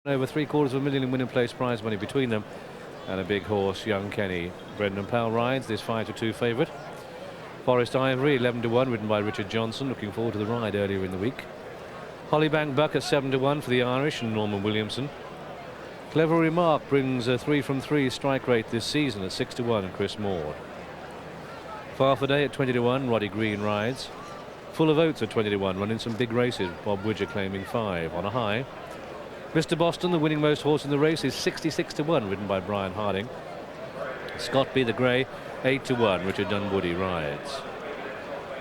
Over $750,000 in winning place prize money between them, and a big horse, Young Kenny. Brendan Powell rides this 5-2 favourite. Forest Ivory 11-1, ridden by Richard Johnson. Looking forward to the ride earlier in the week. Hollybank Buck at 7-1 for the Irish and Norman Williamson. Clever Remark brings a 3 from 3 strike rate this season at 6-1, and Chris Maud. Farfaday at 20-1, Roddy Green rides. Full of Oats at 20-1, running some big races. Bob Widger claiming 5 on a high. Mr. Boston, the winning most horse in the race, is 66-1, ridden by Brian Harding. Scott B. the Grey, 8-1, Richard Dunwoody rides.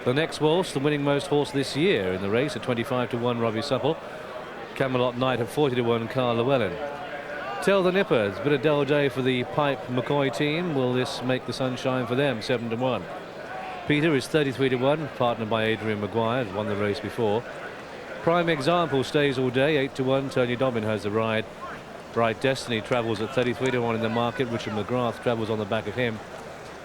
The next waltz, the winning most horse this year in the race, at 25-1, Robbie Supple. Camelot Knight at 40-1, Carl Llewellyn. Tell the Nipper, it's been a dull day for the Pipe McCoy team. Will this make the sunshine for them? 7-1. Peter is 33-1, partnered by Adrian Maguire, who's won the race before. Prime Example stays all day, 8-1. Tony Dobbin has the ride. Bright Destiny travels at 33-1 in the market. Richard McGrath travels on the back of him.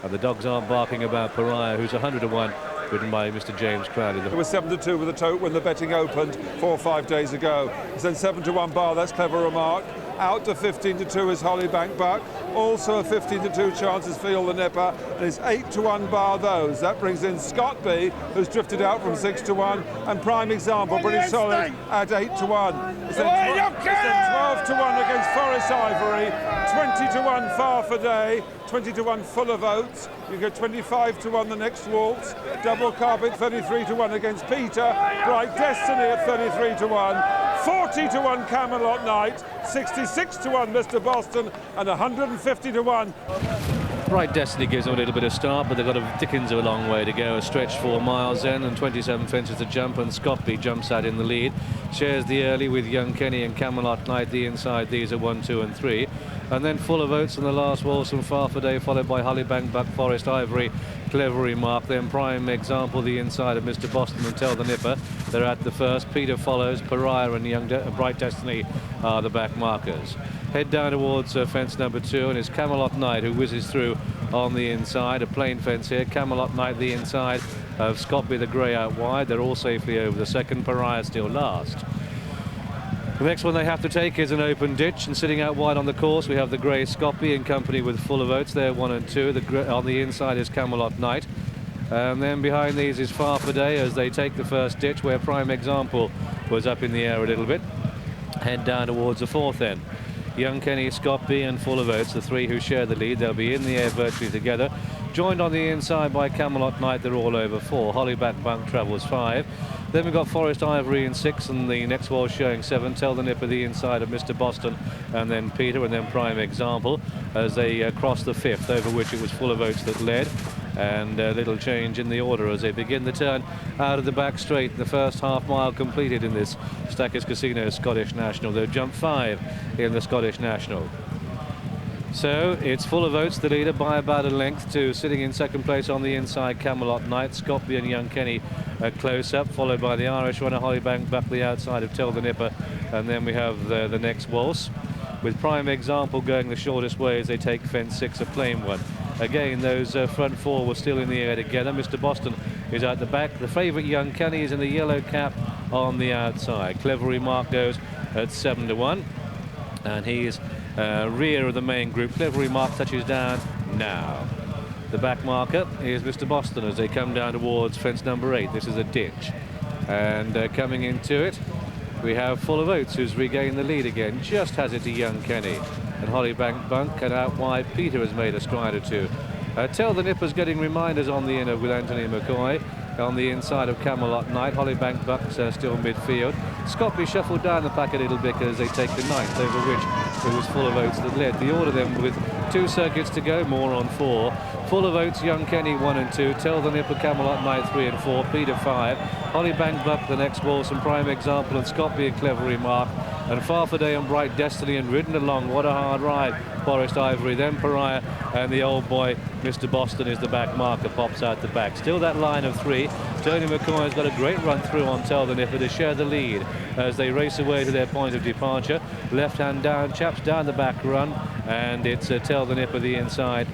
And the dogs aren't barking about Pariah, who's 100-1, ridden by Mr. James Crowley. It was 7-2 with a tote when the betting opened 4 or 5 days ago. It's then 7-1 bar, that's Clever Remark. Out to 15-2 is Hollybank Buck. Also a 15-2 chance is Feel the Nipper. There's 8-1 bar those. That brings in Scott B, who's drifted out from 6-1, and Prime Example, pretty solid at 8-1. It's then 12-1 against Forest Ivory, 20-1 Farfaday, 20-1 Full of Oats. You get 25-1 the next waltz. Double Carpet 33-1 against Peter. Bright Destiny at 33-1. 40-1 Camelot Knight, 66-1 Mr. Boston, and 150-1. Bright Destiny gives them a little bit of start, but they've got a Dickens a long way to go. A stretch 4 miles in and 27 fences to jump, and Scotby jumps out in the lead. Shares the early with Young Kenny and Camelot Knight. The inside, these are 1, 2 and 3. And then Full of Oats in the last waltz and Farfaday, followed by Hollybank Buck, Forest Ivory, Clever Remark. Then Prime Example, the inside of Mr. Boston, and Tell the Nipper. They're at the first. Peter follows. Pariah and Bright Destiny are the back markers. Head down towards fence number 2, and it's Camelot Knight who whizzes through on the inside. A plain fence here. Camelot Knight the inside of Scotby the Grey out wide. They're all safely over the second. Pariah still last. The next one they have to take is an open ditch, and sitting out wide on the course we have the Grey Scotby in company with Full of Oats. They're 1 and 2. On the inside is Camelot Knight. And then behind these is Farfaday as they take the first ditch, where Prime Example was up in the air a little bit. Head down towards the fourth then. Young Kenny, Scotby and Full of Oats, the 3 who share the lead. They'll be in the air virtually together. Joined on the inside by Camelot Knight, they're all over 4. Hollyback Bunk travels 5. Then we've got Forest Ivory in 6, and the next wall showing 7. Tell the Nipper the inside of Mr. Boston, and then Peter, and then Prime Example as they cross the 5th, over which it was Full of Oats that led. And a little change in the order as they begin the turn out of the back straight. The first half mile completed in this Stakis Casino Scottish National. They've jumped 5 in the Scottish National. So it's Full of Oats, the leader, by about a length, to sitting in second place on the inside, Camelot Knight. Scotby and Young Kenny close up, followed by the Irish runner Hollybank Buck the outside of Tell the Nipper. And then we have the next waltz, with Prime Example going the shortest way as they take fence 6, a plain one. Again, those front 4 were still in the air together. Mr. Boston is at the back. The favourite Young Kenny is in the yellow cap on the outside. Clever Remark goes at 7-1, and he is rear of the main group. Clever Remark touches down now. The back marker is Mr. Boston as they come down towards fence number 8. This is a ditch, and coming into it we have Full of Oats, who's regained the lead again. Just has it to Young Kenny, and Hollybank Bunk, and out wide Peter has made a stride or 2. Tell the Nipper's getting reminders on the inner with Anthony McCoy. On the inside of Camelot Knight, Hollybank Buck's still midfield. Scotby shuffled down the pack a little bit as they take the 9th, over which it was Full of Oats that led. The order then with 2 circuits to go, more on 4. Full of Oats, Young Kenny 1 and 2. Tell the Nipper, Camelot Knight 3 and 4. Peter 5. Hollybank Buck the next waltz, and Prime Example and Scotby and Clever Remark. And Farfaday and Bright Destiny, and ridden along. What a hard ride. Forest Ivory, then Pariah, and the old boy Mr. Boston is the back marker, pops out the back. Still that line of 3. Tony McCoy has got a great run through on Tell the Nipper to share the lead as they race away to their point of departure. Left hand down, chaps down the back run, and it's Tell the Nipper the inside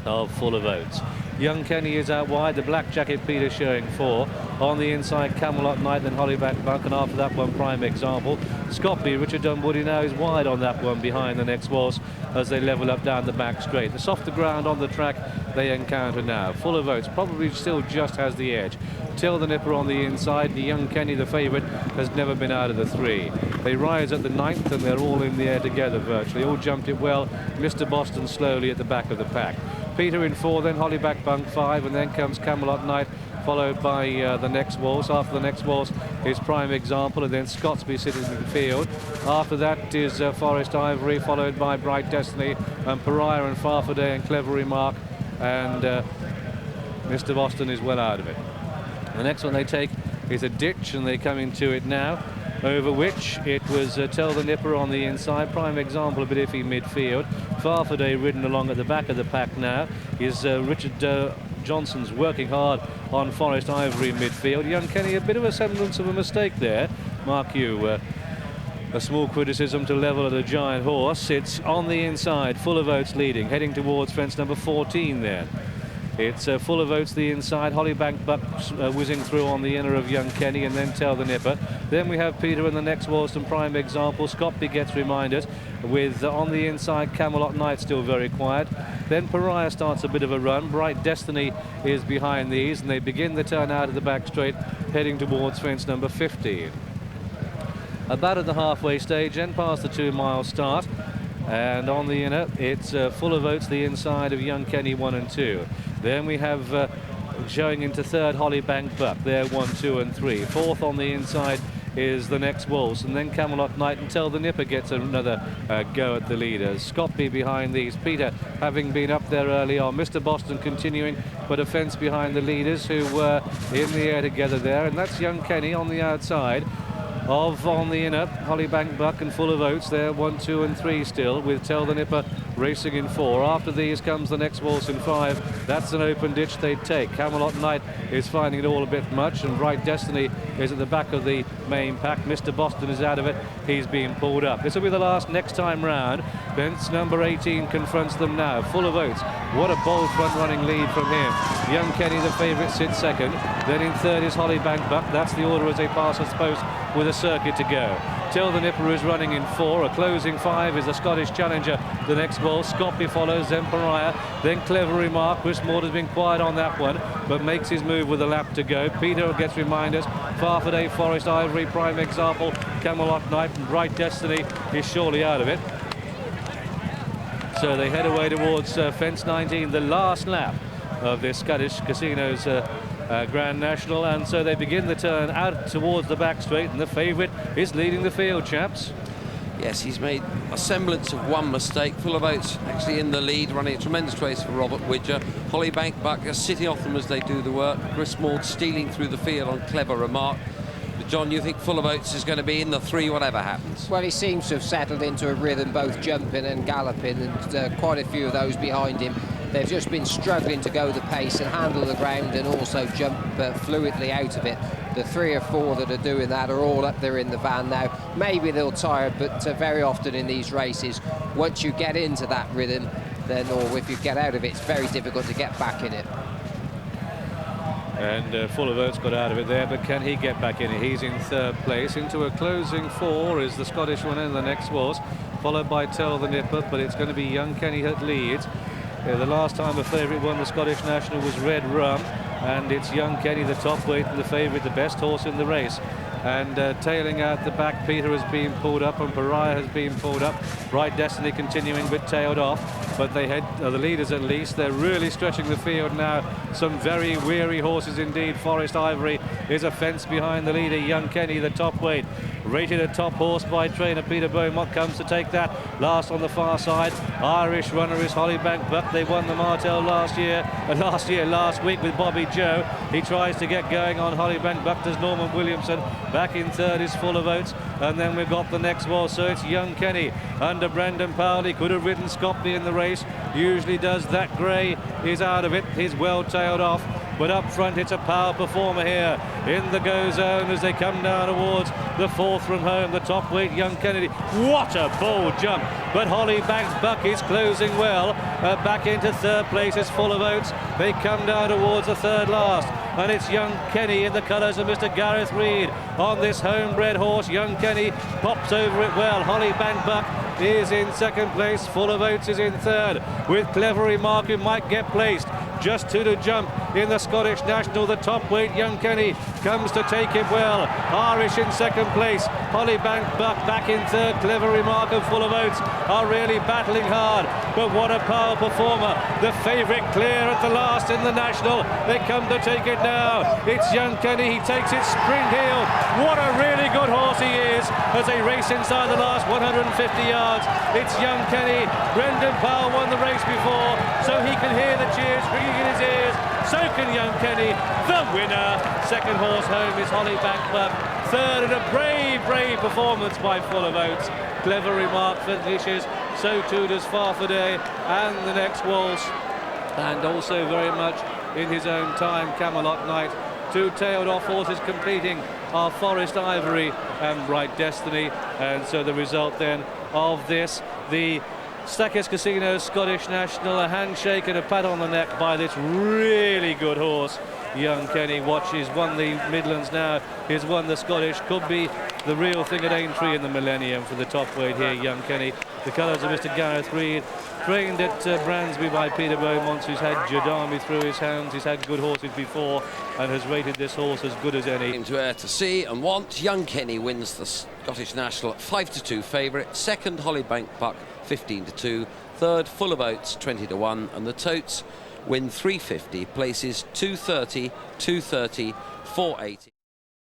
of Full of Oats. Young Kenny is out wide. The Black Jacket Peter showing 4. On the inside, Camelot Knight, then Hollyback Buck, and after that one, Prime Example. Scotby, Richard Dunwoody now is wide on that one behind the next horse as they level up down the back straight. The softer ground on the track they encounter now. Full of Oats probably still just has the edge. Till the Nipper on the inside. The Young Kenny, the favourite, has never been out of the 3. They rise at the 9th and they're all in the air together virtually. All jumped it well. Mr. Boston slowly at the back of the pack. Peter in 4, then Hollyback Bunk 5, and then comes Camelot Knight, followed by the next waltz. After the next waltz is Prime Example, and then Scotsby sitting in the field. After that is Forest Ivory, followed by Bright Destiny and Pariah and Farfadet and Clever Remark, and Mr. Boston is well out of it. The next one they take is a ditch, and they come into it now, over which it was Tell the Nipper on the inside. Prime Example a bit iffy midfield. Farfadet ridden along at the back of the pack now. Is Richard Johnson's working hard on Forest Ivory midfield. Young Kenny, a bit of a semblance of a mistake there. Mark you, a small criticism to level at a giant horse. It's on the inside, Full of Oats leading, heading towards fence number 14 there. It's Full of Oats the inside, Hollybank Buck whizzing through on the inner of Young Kenny, and then Tell the Nipper. Then we have Peter in the next Walston Prime Example. Scotby gets reminded with on the inside Camelot Knight still very quiet. Then Pariah starts a bit of a run. Bright Destiny is behind these, and they begin the turn out of the back straight, heading towards fence number 15. About at the halfway stage, and past the 2-mile start. And on the inner, it's Full of Oats the inside of Young Kenny 1 and 2. Then we have showing into 3rd Hollybank Buck. There 1, 2 and 3. 4th on the inside is the next waltz, and then Camelot Knight until the Nipper gets another go at the leaders. Scotby behind these. Peter having been up there early on. Mr. Boston continuing, but a fence behind the leaders who were in the air together there, and that's Young Kenny on the outside. On the inner, Hollybank Buck and Full of Oats there, 1, 2 and 3 still, with Tell the Nipper racing in 4. After these comes the next waltz in 5. That's an open ditch they take. Camelot Knight is finding it all a bit much, and Bright Destiny is at the back of the main pack. Mr. Boston is out of it. He's being pulled up. This will be the last next time round. Fence number 18 confronts them now. Full of Oats. What a bold front-running lead from him. Young Kenny, the favourite, sits 2nd. Then in 3rd is Hollybank Buck. That's the order as they pass us post with a circuit to go. Till the Nipper is running in 4. A closing 5 is the Scottish Challenger. The next ball, Scotby follows, then Pariah, then Clever Remark. Wishmore has been quiet on that one, but makes his move with a lap to go. Peter gets reminders. Farfadet, Forest Ivory, Prime Example, Camelot Knight, and Bright Destiny is surely out of it. So they head away towards fence 19, the last lap of this Scottish Casinos Grand National, and so they begin the turn out towards the back straight, and the favourite is leading the field, chaps. Yes, he's made a semblance of one mistake. Full of Oats actually in the lead, running a tremendous race for Robert Widger. Hollybank Buck just sitting off them as they do the work. Chris Maud stealing through the field on Clever Remark. But John, you think Full of Oats is going to be in the 3 whatever happens? Well, he seems to have settled into a rhythm, both jumping and galloping, and quite a few of those behind him. They've just been struggling to go the pace and handle the ground and also jump fluidly out of it. The 3 or 4 that are doing that are all up there in the van now. Maybe they'll tire, but very often in these races, once you get into that rhythm, then, or if you get out of it, it's very difficult to get back in it. And Full of Oats got out of it there, but can he get back in it? He's in 3rd place. Into a closing 4 is the Scottish one in the next waltz, followed by Tell the Nipper, but it's going to be Young Kenny that leads. The last time a favourite won the Scottish National was Red Rum, and it's Young Kenny, the top weight and the favourite, the best horse in the race. And tailing out the back, Peter has been pulled up and Pariah has been pulled up. Bright Destiny continuing but tailed off, but they head the leaders at least. They're really stretching the field now. Some very weary horses indeed. Forest Ivory is a fence behind the leader. Young Kenny, the top weight, rated a top horse by trainer Peter Beaumont, comes to take that. Last on the far side, Irish runner is Hollybank Buck. They won the Martel last week with Bobby Joe. He tries to get going on Hollybank Buck. Does Norman Williamson. Back in 3rd is Full of Oats, and then we've got the next wall. So it's Young Kenny under Brendan Powell. He could have ridden Scotby in the race. Usually does that. Gray is out of it. He's well tailed off. but up front it's a Powell performer here in the go zone as they come down towards the fourth from home, the top weight Young Kennedy. What a bold jump, but Hollybank's Buck is closing well. Back into third place is Full of Oats. They come down towards the third last, and it's Young Kenny in the colours of Mr. Gareth Reed on this homebred horse. Young Kenny pops over it well. Hollybank Buck is in second place. Full of Oats is in third, with Clever Remark, who might get placed just to jump in the Scottish National. The top weight Young Kenny comes to take it well. Irish in second place. Hollybank Buck back in third. Clever Remark and Full of Oats are really battling hard, but what a Powell performer. The favourite clear at the last in the National. They come to take it now. It's Young Kenny. He takes it sprint heel. What a really good horse he is as they race inside the last 150 yards. It's Young Kenny. Brendan Powell won the race before, so he can hear the cheers ringing in his ears. So can Young Kenny. The winner. Second horse home is Hollybank Buck. Third, and a brave performance by Full of Oats. Clever Remark finishes. So too does Farfadet and the next waltz, and also very much in his own time Camelot Knight. Two tailed off horses completing are Forest Ivory and Bright Destiny. And so the result then of this, the Stakis Casino Scottish National, a handshake and a pat on the neck by this really good horse Young Kenny. Watch, he's won the Midlands now, he's won the Scottish, could be the real thing at Aintree in the Millennium for the top weight here, Young Kenny. The colours of Mr. Gareth Reed, trained at Bransby by Peter Beaumont, who's had Jadami through his hands. He's had good horses before and has rated this horse as good as any. To air to see and want. Young Kenny wins the Scottish National 5-2 favourite. Second, Hollybank Buck 15-2. Third, Full of Oats 20-1, and the Totes win 350, places 230, 230, 480.